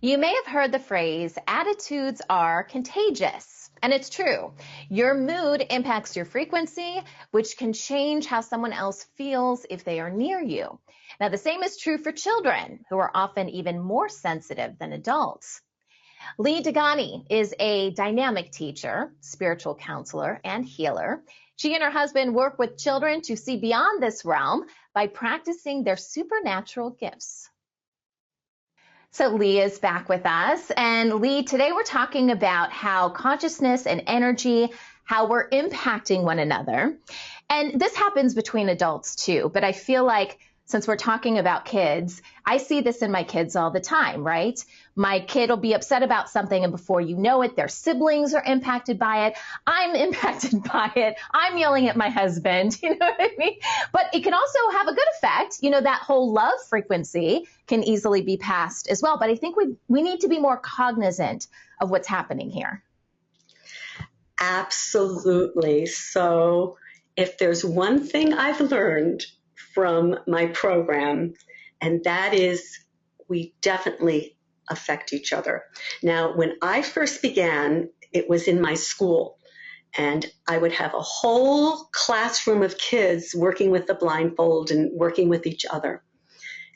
You may have heard the phrase, attitudes are contagious. And it's true. Your mood impacts your frequency, which can change how someone else feels if they are near you. Now, the same is true for children, who are often even more sensitive than adults. Degani is a dynamic teacher, spiritual counselor, and healer. She and her husband work with children to see beyond this realm by practicing their supernatural gifts. So Lee is back with us. And Lee, today we're talking about how consciousness and energy, how we're impacting one another. And this happens between adults too, but I feel like since we're talking about kids, I see this in my kids all the time, right? My kid will be upset about something, and before you know it, their siblings are impacted by it. I'm impacted by it. I'm yelling at my husband, you know what I mean? But it can also have a good effect. You know, that whole love frequency can easily be passed as well. But I think we need to be more cognizant of what's happening here. Absolutely. So if there's one thing I've learned from my program, and that is we definitely affect each other. Now, when I first began, it was in my school, and I would have a whole classroom of kids working with the blindfold and working with each other.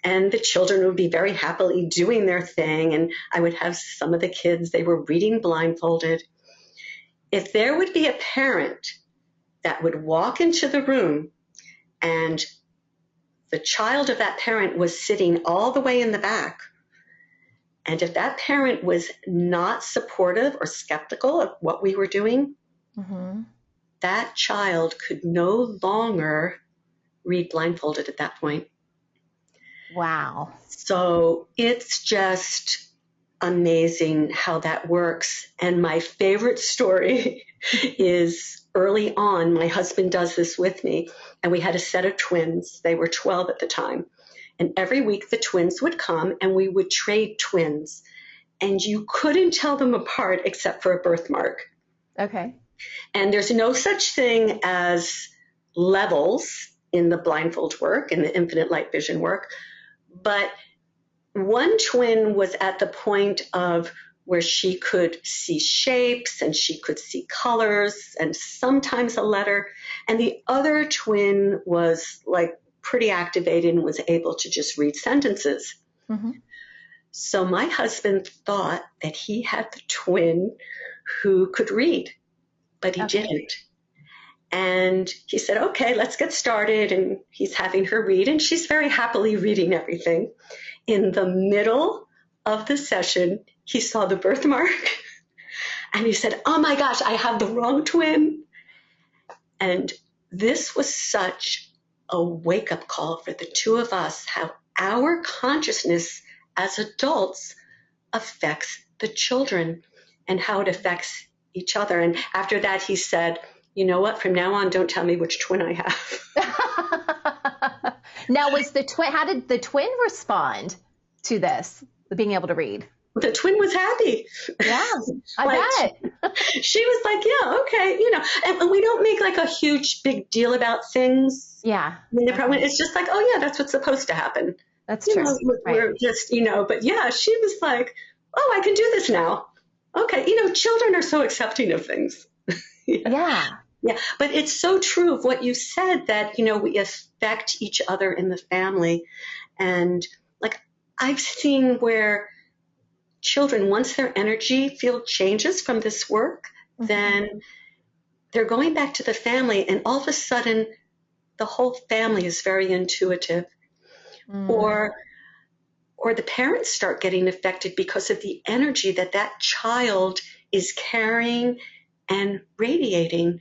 And the children would be very happily doing their thing, and I would have some of the kids, they were reading blindfolded. If there would be a parent that would walk into the room and the child of that parent was sitting all the way in the back, and if that parent was not supportive or skeptical of what we were doing, that child could no longer read blindfolded at that point. Wow. So it's just amazing how that works. And my favorite story is early on, my husband does this with me, and we had a set of twins. They were 12 at the time. And every week the twins would come and we would trade twins. And you couldn't tell them apart except for a birthmark. Okay. And there's no such thing as levels in the blindfold work, in the infinite light vision work. But one twin was at the point of where she could see shapes and she could see colors and sometimes a letter. And the other twin was like pretty activated and was able to just read sentences. So my husband thought that he had the twin who could read, but he didn't. And he said, okay, let's get started. And he's having her read, and she's very happily reading everything. In the middle of the session, he saw the birthmark and he said, oh my gosh, I have the wrong twin. And this was such a wake-up call for the two of us, how our consciousness as adults affects the children and how it affects each other. And after that, he said, you know what, from now on, don't tell me which twin I have. Now, how did the twin respond to this, being able to read? The twin was happy. Yeah, I bet. She was like, yeah, okay, you know, and we don't make like a huge big deal about things. Yeah. I mean, it's just like, oh yeah, that's what's supposed to happen. That's true. We're just, you know, but yeah, she was like, oh, I can do this now. Okay. You know, children are so accepting of things. Yeah. Yeah. But it's so true of what you said that, you know, we affect each other in the family. And like I've seen where children, once their energy field changes from this work, then they're going back to the family, and all of a sudden the whole family is very intuitive. Or the parents start getting affected because of the energy that that child is carrying and radiating.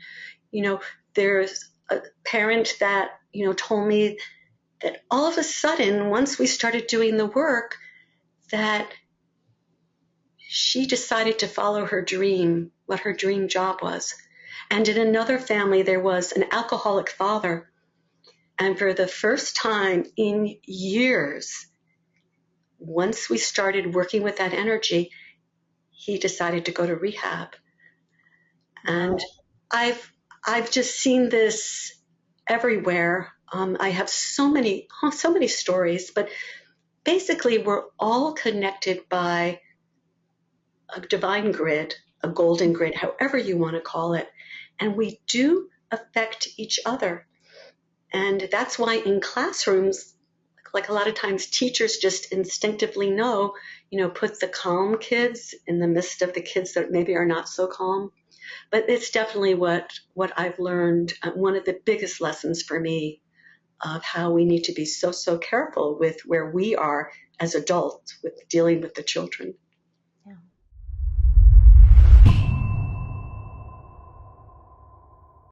You know, there's a parent that, you know, told me that all of a sudden, once we started doing the work, that she decided to follow her dream, what her dream job was. And in another family, there was an alcoholic father. And for the first time in years, once we started working with that energy, he decided to go to rehab. And I've just seen this everywhere. I have so many stories, but basically we're all connected by a divine grid, a golden grid, however you want to call it. And we do affect each other. And that's why in classrooms, like a lot of times teachers just instinctively know, put the calm kids in the midst of the kids that maybe are not so calm. But it's definitely what I've learned. One of the biggest lessons for me of how we need to be so careful with where we are as adults with dealing with the children.